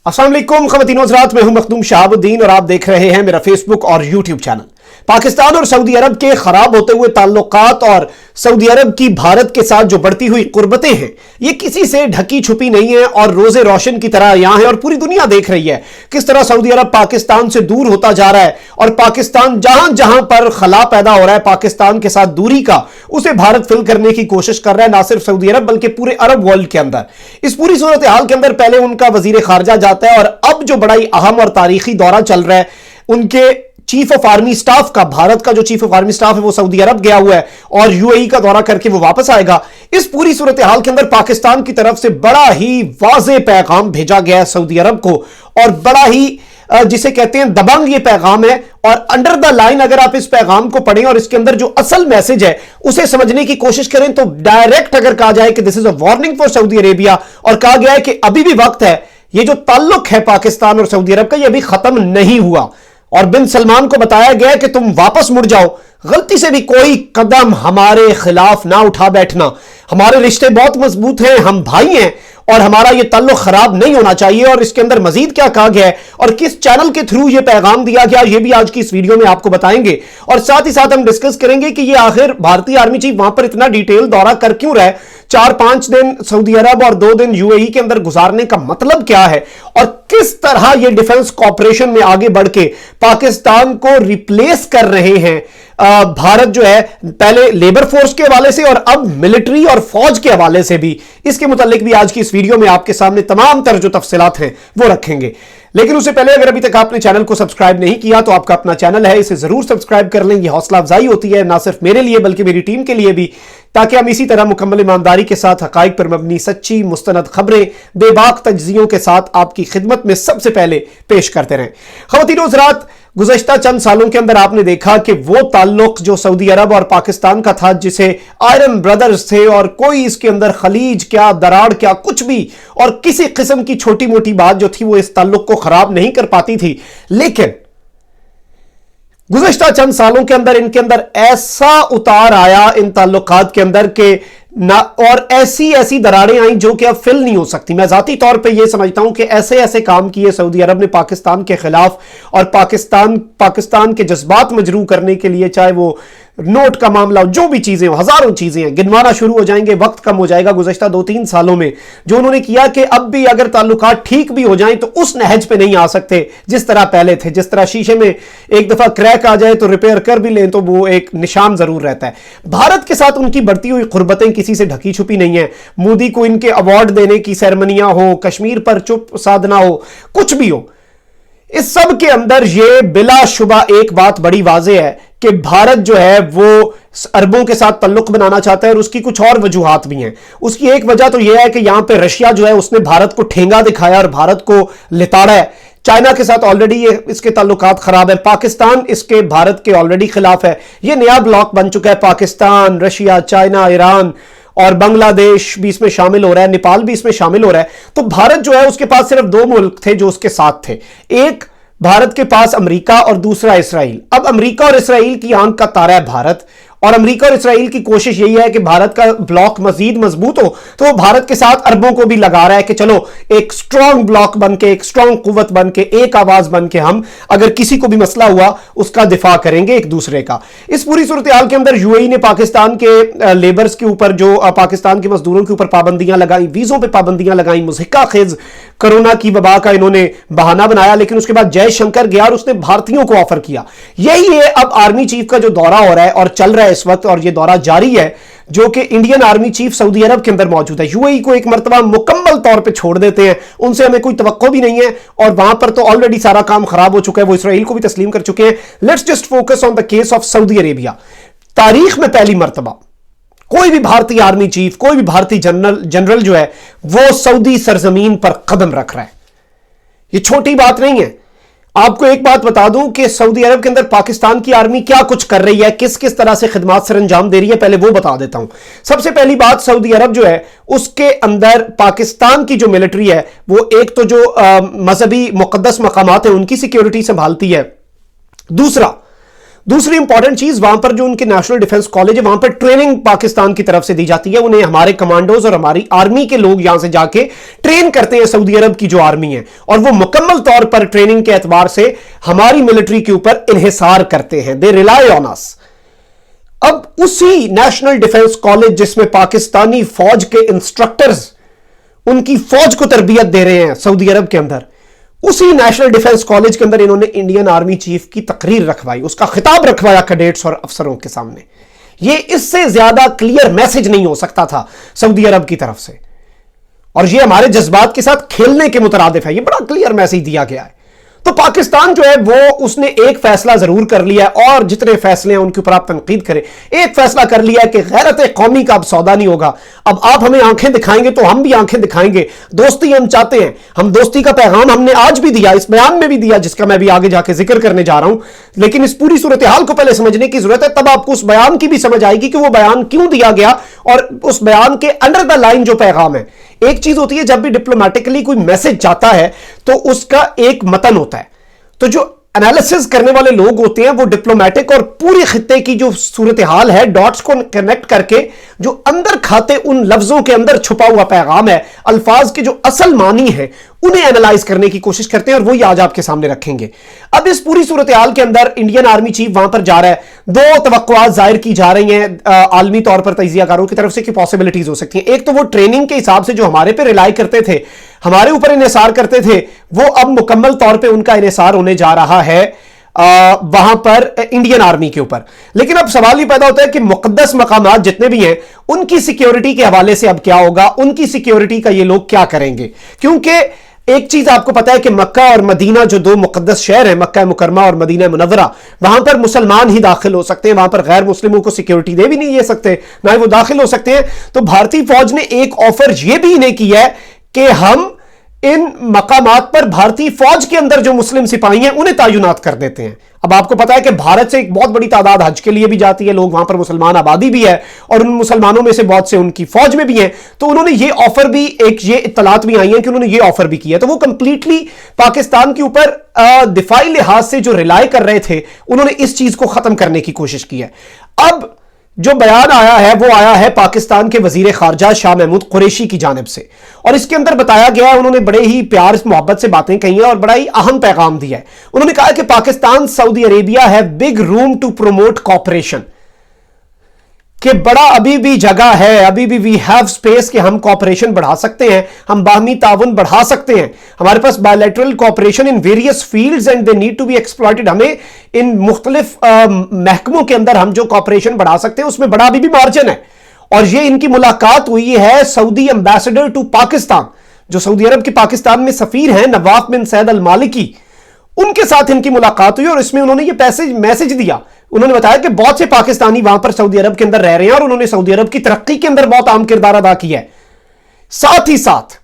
अस्सलाम वालेकुम ख़वातीन व हज़रात, मैं हूं मखदूम शहाबुद्दीन और आप देख रहे हैं मेरा फेसबुक और यूट्यूब चैनल। पाकिस्तान और सऊदी अरब के खराब होते हुए ताल्लुकात और सऊदी अरब की भारत के साथ जो बढ़ती हुई कुर्बतें हैं, ये किसी से ढकी छुपी नहीं है और रोजे रोशन की तरह यहां है और पूरी दुनिया देख रही है किस तरह सऊदी अरब पाकिस्तान से दूर होता जा रहा है और पाकिस्तान जहां जहां पर खला पैदा हो रहा है पाकिस्तान के साथ दूरी का, उसे भारत फिल करने की कोशिश कर रहा है, ना सिर्फ सऊदी अरब बल्कि पूरे अरब वर्ल्ड के अंदर। इस पूरी सूरत हाल के अंदर पहले उनका वजीर खारजा जाता है और अब जो बड़ा ही अहम और तारीखी दौरा चल रहा है उनके चीफ ऑफ आर्मी स्टाफ का, भारत का जो चीफ ऑफ आर्मी स्टाफ है वो सऊदी अरब गया हुआ है और यूएई का दौरा करके वो वापस आएगा। इस पूरी सूरत हाल के अंदर पाकिस्तान की तरफ से बड़ा ही वाज़ेह पैगाम भेजा गया है सऊदी अरब को और बड़ा ही जिसे कहते हैं दबंग ये पैगाम है। और अंडर द लाइन अगर आप इस पैगाम को पढ़ें और इसके अंदर जो असल मैसेज है उसे समझने की कोशिश करें तो डायरेक्ट अगर कहा जाए कि this is a warning for Saudi Arabia और कहा गया है कि अभी भी वक्त है, ये जो ताल्लुक है पाकिस्तान और सऊदी अरब का ये अभी खत्म नहीं हुआ और बिन सलमान को बताया गया कि तुम वापस मुड़ जाओ, गलती से भी कोई कदम हमारे खिलाफ ना उठा बैठना, हमारे रिश्ते बहुत मजबूत हैं, हम भाई हैं और हमारा ये ताल्लुक खराब नहीं होना चाहिए। और इसके अंदर मजीद क्या कहा गया है और किस चैनल के थ्रू ये पैगाम दिया गया ये भी आज की इस वीडियो में आपको बताएंगे और साथ ही साथ हम डिस्कस करेंगे कि ये आखिर भारतीय आर्मी चीफ वहां पर इतना डिटेल दौरा कर क्यों रहा है, 4-5 दिन सऊदी अरब और 2 दिन यूएई के अंदर गुजारने का मतलब क्या है और किस तरह ये डिफेंस कॉपरेशन में आगे बढ़ के पाकिस्तान को रिप्लेस कर रहे हैं भारत जो है, पहले लेबर फोर्स के हवाले से और अब मिलिट्री और फौज के हवाले से भी। इसके मुतालिक भी आज की इस वीडियो में आपके सामने तमाम तरह जो तफसीलात हैं वो रखेंगे। लेकिन उससे पहले अगर अभी तक आपने चैनल को सब्सक्राइब नहीं किया तो आपका अपना चैनल है, इसे जरूर सब्सक्राइब कर लें। ये हौसला अफजाई होती है ना सिर्फ मेरे लिए बल्कि मेरी टीम के लिए भी, ताकि हम इसी तरह मुकम्मल ईमानदारी के साथ हकाइक पर मबनी सच्ची मुस्तनद खबरें बेबाक तज्जियों के साथ आपकी खिदमत में सबसे पहले पेश करते रहें। ख़वातीन व हज़रात, गुज़श्ता चंद सालों के अंदर आपने देखा कि वो ताल्लुक जो सऊदी अरब और पाकिस्तान का था, जिसे आयरन ब्रदर्स थे और कोई इसके अंदर खलीज क्या दराड़ क्या कुछ भी और किसी किस्म की छोटी मोटी बात जो थी वो इस ताल्लुक को खराब नहीं कर पाती थी, लेकिन गुज़श्ता चंद सालों के अंदर इनके अंदर ऐसा उतार आया इन ताल्लुकात के अंदर के ना और ऐसी ऐसी दरारें आई जो कि अब फिल नहीं हो सकती। मैं जाती तौर पे ये समझता हूं कि ऐसे ऐसे काम किए सऊदी अरब ने पाकिस्तान के खिलाफ और पाकिस्तान के जज्बात मजरू करने के लिए, चाहे वो नोट का मामला हो, जो भी चीजें हो, हजारों चीजें हैं, गिनवाना शुरू हो जाएंगे, वक्त कम हो जाएगा। गुज़श्ता 2-3 सालों में जो उन्होंने किया कि अब भी अगर ताल्लुकात ठीक भी हो जाएं तो उस नहज पे नहीं आ सकते जिस तरह पहले थे। जिस तरह शीशे में एक दफा क्रैक आ जाए तो रिपेयर कर भी लें तो वो एक निशान जरूर रहता है। भारत के साथ उनकी बढ़ती हुई कुर्बतें किसी से ढकी छुपी नहीं है। मोदी को इनके अवार्ड देने की सेरेमनियां हो, कश्मीर पर चुप साधना हो, कुछ भी हो, इस सब के अंदर यह बिलाशुबा एक बात बड़ी वाज़ेह है कि भारत जो है वो अरबों के साथ तल्लुक बनाना चाहता है और उसकी कुछ और वजूहात भी हैं। उसकी एक वजह तो यह है कि यहां पे रशिया जो है उसने भारत को ठेंगा दिखाया और भारत को लिताड़ा है। चाइना के साथ ऑलरेडी ये इसके ताल्लुकात खराब है, पाकिस्तान इसके भारत के ऑलरेडी खिलाफ है। ये नया ब्लॉक बन चुका है, पाकिस्तान, रशिया, चाइना, ईरान और बांग्लादेश भी इसमें शामिल हो रहा है, नेपाल भी इसमें शामिल हो रहा है। तो भारत जो है उसके पास सिर्फ 2 मुल्क थे जो उसके साथ थे, एक भारत के पास अमेरिका और दूसरा इसराइल। अब अमेरिका और इसराइल की आंख का तारा है भारत और अमेरिका और इसराइल की कोशिश यही है कि भारत का ब्लॉक मजीद मजबूत हो, तो वो भारत के साथ अरबों को भी लगा रहा है कि चलो एक स्ट्रॉन्ग ब्लॉक बन के, एक स्ट्रॉन्ग कुव्वत बन के, एक आवाज बन के हम अगर किसी को भी मसला हुआ उसका दिफा करेंगे एक दूसरे का। इस पूरी सूरत हाल के अंदर यूएई ने पाकिस्तान के लेबर्स के ऊपर, जो पाकिस्तान के मजदूरों के ऊपर पाबंदियां लगाई, वीजों पर पाबंदियां लगाई, मुज़हिका खेज कोरोना की वबा का इन्होंने बहाना बनाया, लेकिन उसके बाद जयशंकर गया और उसने भारतीयों को ऑफर किया। यही है अब आर्मी चीफ का जो दौरा हो रहा है और चल रहा है इस वक्त, और ये दौरा जारी है, जो कि इंडियन आर्मी चीफ सऊदी अरब के अंदर मौजूद है। यूएई को एक मर्तबा मुकम्मल तौर पे छोड़ देते हैं, उनसे हमें कोई तवक्को भी नहीं है और वहां पर तो ऑलरेडी सारा काम खराब हो चुका है, वो इसराइल को भी तस्लीम कर चुके हैं। Let's just focus on the case of Saudi Arabia. तारीख में पहली मर्तबा कोई भी भारतीय आर्मी चीफ, कोई भी भारतीय जनरल जो है वो सऊदी सरजमीन पर कदम रख रहा है। ये छोटी बात नहीं है। आपको एक बात बता दूं कि सऊदी अरब के अंदर पाकिस्तान की आर्मी क्या कुछ कर रही है, किस किस तरह से खिदमत सर अंजाम दे रही है, पहले वो बता देता हूं। सबसे पहली बात, सऊदी अरब जो है उसके अंदर पाकिस्तान की जो मिलिट्री है वो एक तो जो मजहबी मुकद्दस मकामात है उनकी सिक्योरिटी संभालती है, दूसरा दूसरी इंपॉर्टेंट चीज, वहां पर जो उनके नेशनल डिफेंस कॉलेज है, वहां पर ट्रेनिंग पाकिस्तान की तरफ से दी जाती है। उन्हें हमारे कमांडोज और हमारी आर्मी के लोग यहां से जाके ट्रेन करते हैं सऊदी अरब की जो आर्मी है, और वो मुकम्मल तौर पर ट्रेनिंग के एतबार से हमारी मिलिट्री के ऊपर इन्हिसार करते हैं। They rely on us. अब उसी नेशनल डिफेंस कॉलेज जिसमें पाकिस्तानी फौज के इंस्ट्रक्टर्स उनकी फौज को तरबियत दे रहे हैं सऊदी अरब के अंदर, उसी नेशनल डिफेंस कॉलेज के अंदर इन्होंने इंडियन आर्मी चीफ की तकरीर रखवाई, उसका खिताब रखवाया कैडेट्स और अफसरों के सामने। यह इससे ज्यादा क्लियर मैसेज नहीं हो सकता था सऊदी अरब की तरफ से, और यह हमारे जज्बात के साथ खेलने के मुतरादिफ है। यह बड़ा क्लियर मैसेज दिया गया है। तो पाकिस्तान जो है वो उसने एक फैसला जरूर कर लिया है, और जितने फैसले हैं उनके ऊपर आप तनकीद करें, एक फैसला कर लिया है कि गैरत कौमी का अब सौदा नहीं होगा। अब आप हमें आंखें दिखाएंगे तो हम भी आंखें दिखाएंगे। दोस्ती हम चाहते हैं, हम दोस्ती का पैगाम हमने आज भी दिया, इस बयान में भी दिया, जिसका मैं भी आगे जाके जिक्र करने जा रहा हूं। लेकिन इस पूरी सूरत हाल को पहले समझने की जरूरत है, तब आपको उस बयान की भी समझ आएगी कि वो बयान क्यों दिया गया, और उस बयान के अंडर द लाइन जो पैगाम है। एक चीज होती है जब भी डिप्लोमेटिकली कोई मैसेज जाता है तो उसका एक मतन होता है, तो जो एनालिसिस करने वाले लोग होते हैं वो डिप्लोमेटिक और पूरी खित्ते की जो सूरत हाल है, डॉट्स को कनेक्ट करके जो अंदर खाते उन लफ्जों के अंदर छुपा हुआ पैगाम है, अल्फाज के जो असल मानी है, उन्हें एनालाइज करने की कोशिश करते हैं, और वही आज आपके सामने रखेंगे। अब इस पूरी सूरत हाल के अंदर इंडियन आर्मी चीफ वहां पर जा रहा है। दो तवक्कुआत जाहिर की जा रही हैं आलमी तौर पर तजियाकारों की तरफ से कि पॉसिबिलिटीज हो सकती हैं। एक तो वो ट्रेनिंग के हिसाब से जो हमारे पे रिलाई करते थे, हमारे ऊपर इन्हिसार करते थे, वो अब मुकम्मल तौर पर उनका इन्हिसार होने जा रहा है वहां पर इंडियन आर्मी के ऊपर। लेकिन अब सवाल ये पैदा होता है कि मुकद्दस मकामात जितने भी हैं उनकी सिक्योरिटी के हवाले से अब क्या होगा, उनकी सिक्योरिटी का ये लोग क्या करेंगे। क्योंकि एक चीज आपको पता है कि मक्का और मदीना जो दो मुकद्दस शहर हैं, मक्का मुकरमा और मदीना मुनव्वरा, वहां पर मुसलमान ही दाखिल हो सकते हैं, वहां पर गैर मुस्लिमों को सिक्योरिटी दे भी नहीं दे सकते, ना ही वो दाखिल हो सकते हैं। तो भारतीय फौज ने एक ऑफर यह भी इन्हें किया है कि हम इन मकामात पर भारतीय फौज के अंदर जो मुस्लिम सिपाही हैं उन्हें तायुनात कर देते हैं। अब आपको पता है कि भारत से एक बहुत बड़ी तादाद हज के लिए भी जाती है, लोग वहां पर मुसलमान आबादी भी है, और उन मुसलमानों में से बहुत से उनकी फौज में भी हैं। तो उन्होंने ये ऑफर भी, एक ये इत्तलात भी आई है कि उन्होंने ये ऑफर भी किया। तो वो कंप्लीटली पाकिस्तान के ऊपर दिफाई लिहाज से जो रिलाई कर रहे थे, उन्होंने इस चीज को खत्म करने की कोशिश की है। अब जो बयान आया है वो आया है पाकिस्तान के वजीर खारजा शाह महमूद कुरैशी की जानिब से, और इसके अंदर बताया गया है, उन्होंने बड़े ही प्यार मोहब्बत से बातें कही हैं और बड़ा ही अहम पैगाम दिया है। उन्होंने कहा कि पाकिस्तान सऊदी अरेबिया है big room to promote cooperation, कि बड़ा अभी भी जगह है, अभी भी वी हैव स्पेस कि हम कॉपरेशन बढ़ा सकते हैं, हम बाहमी ताउन बढ़ा सकते हैं। हमारे पास bilateral cooperation in various fields and they need to be exploited. हमें इन मुख्तलिफ महकमों के अंदर हम जो कॉपरेशन बढ़ा सकते हैं उसमें बड़ा अभी भी मार्जिन है। और ये इनकी मुलाकात हुई है सऊदी एम्बेसडर टू पाकिस्तान, जो सऊदी अरब के पाकिस्तान में सफीर हैं नवाफ बिन सैद अल मालिकी, उनके साथ इनकी मुलाकात हुई, और इसमें उन्होंने ये मैसेज दिया। उन्होंने बताया कि बहुत से पाकिस्तानी वहां पर सऊदी अरब के अंदर रह रहे हैं और उन्होंने सऊदी अरब की तरक्की के अंदर बहुत अहम किरदार अदा किया है। साथ ही साथ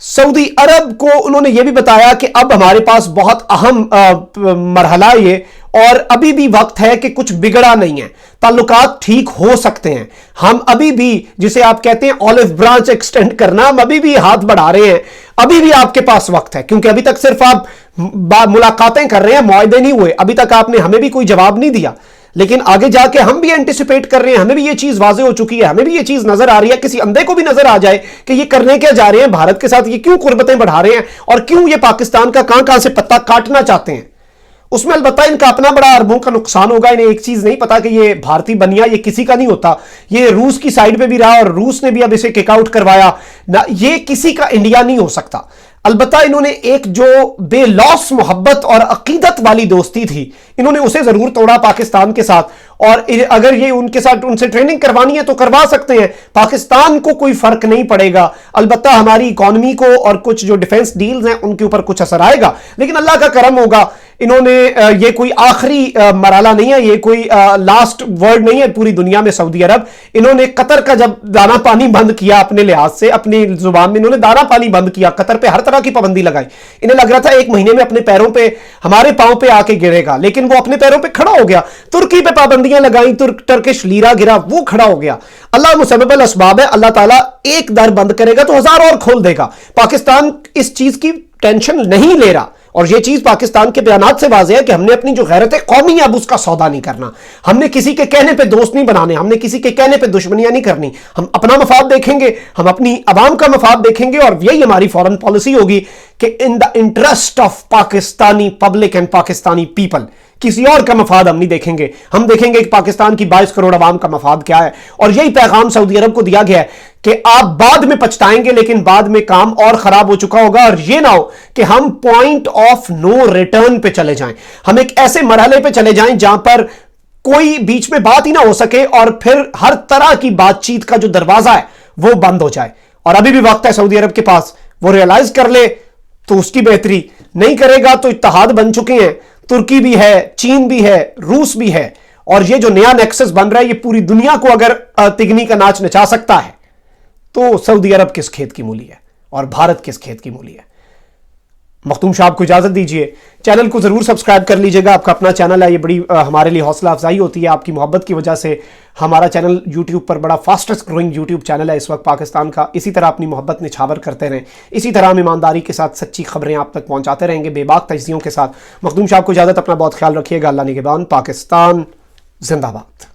सऊदी अरब को उन्होंने यह भी बताया कि अब हमारे पास बहुत अहम मरहला ये, और अभी भी वक्त है कि कुछ बिगड़ा नहीं है, ताल्लुकात ठीक हो सकते हैं। हम अभी भी, जिसे आप कहते हैं ऑलिव ब्रांच एक्सटेंड करना, हम अभी भी हाथ बढ़ा रहे हैं, अभी भी आपके पास वक्त है। क्योंकि अभी तक सिर्फ आप मुलाकातें कर रहे हैं, मुआहदे नहीं हुए, अभी तक आपने हमें भी कोई जवाब नहीं दिया। लेकिन आगे जाके हम भी एंटिसिपेट कर रहे हैं, हमें भी ये चीज वाज़ेह हो चुकी है, हमें भी ये चीज नजर आ रही है, किसी अंधे को भी नजर आ जाए कि ये करने क्या जा रहे हैं भारत के साथ, ये क्यों कुर्बतें बढ़ा रहे हैं और क्यों ये पाकिस्तान का कहां से पत्ता काटना चाहते हैं। उसमें अलबत्ता इनका अपना बड़ा अरबों का नुकसान होगा। इन्हें एक चीज नहीं पता कि ये भारतीय बनिया ये किसी का नहीं होता, ये रूस की साइड पे भी रहा और रूस ने भी अब इसे किक आउट करवाया ना, ये किसी का इंडिया नहीं हो सकता। अलबत्ता इन्होंने एक जो बेलौस मोहब्बत और अकीदत वाली दोस्ती थी, इन्होंने उसे जरूर तोड़ा पाकिस्तान के साथ, और अगर ये उनके साथ उनसे ट्रेनिंग करवानी है तो करवा सकते हैं, पाकिस्तान को कोई फर्क नहीं पड़ेगा। अलबत्ता हमारी इकॉनमी को और कुछ जो डिफेंस डील्स हैं उनके ऊपर कुछ असर आएगा, लेकिन अल्लाह का करम होगा। इन्होंने ये कोई आखिरी मरहला नहीं है, ये कोई लास्ट वर्ड नहीं है पूरी दुनिया में। सऊदी अरब, इन्होंने कतर का जब दाना पानी बंद किया अपने लिहाज से, अपनी जुबान में इन्होंने दाना पानी बंद किया, कतर पे हर तरह की पाबंदी लगाई। इन्हें लग रहा था एक महीने में अपने पैरों पे, हमारे पांव पे आके गिरेगा, लेकिन वो अपने पैरों पे खड़ा हो गया। तुर्की पे पाबंदियां लगाई, टर्किश लीरा गिरा, वो खड़ा हो गया। अल्लाह मुसब्बिबुल अस्बाब है, अल्लाह ताला एक दर बंद करेगा तो हजार और खोल देगा। पाकिस्तान इस चीज की टेंशन नहीं ले रहा اور یہ چیز پاکستان کے بیانات سے واضح ہے کہ ہم نے اپنی جو غیرت قومی ہے اب اس کا سودا نہیں کرنا. ہم نے کسی کے کہنے پہ دوست نہیں بنانے, ہم نے کسی کے کہنے پہ دشمنیاں نہیں کرنی. ہم اپنا مفاد دیکھیں گے, ہم اپنی عوام کا مفاد دیکھیں گے, اور یہی ہماری فورن پالیسی ہوگی کہ in the interest of Pakistani public and Pakistani people. کسی اور کا مفاد ہم نہیں دیکھیں گے, ہم دیکھیں گے کہ پاکستان کی 22 کروڑ عوام کا مفاد کیا ہے. اور یہی پیغام سعودی عرب کو دیا گیا ہے کہ آپ بعد میں پچھتائیں گے, لیکن بعد میں کام اور خراب ہو چکا ہوگا, اور یہ نہ ہو کہ ہم پوائنٹ آف نو ریٹرن پہ چلے جائیں, ہم ایک ایسے مرحلے پہ چلے جائیں جہاں پر کوئی بیچ میں بات ہی نہ ہو سکے, اور پھر ہر طرح کی بات چیت کا جو دروازہ ہے وہ بند ہو جائے. اور ابھی بھی وقت ہے سعودی عرب کے پاس, وہ ریئلائز کر لے تو اس کی بہتری, نہیں کرے گا تو اتحاد بن چکے ہیں, ترکی بھی ہے, چین بھی ہے, روس بھی ہے, اور یہ جو نیا نیکسس بن رہا ہے یہ پوری دنیا کو اگر تگنی کا ناچ نچا سکتا ہے تو سعودی عرب کس کھیت کی مولی ہے اور بھارت کس کھیت کی مولی ہے. مختوم صاحب کو اجازت دیجیے, چینل کو ضرور سبسکرائب کر لیجئے گا, آپ کا اپنا چینل ہے, یہ بڑی ہمارے لیے حوصلہ افزائی ہوتی ہے. آپ کی محبت کی وجہ سے ہمارا چینل یوٹیوب پر بڑا فاسٹسٹ گروئنگ یوٹیوب چینل ہے اس وقت پاکستان کا. اسی طرح اپنی محبت نچھاور کرتے رہیں, اسی طرح ہم ایمانداری کے ساتھ سچی خبریں آپ تک پہنچاتے رہیں گے بے باک تجزیوں کے ساتھ. مخدوم صاحب کو اجازت, اپنا بہت خیال رکھیے گا. اللہ نگہبان. پاکستان زندہ باد.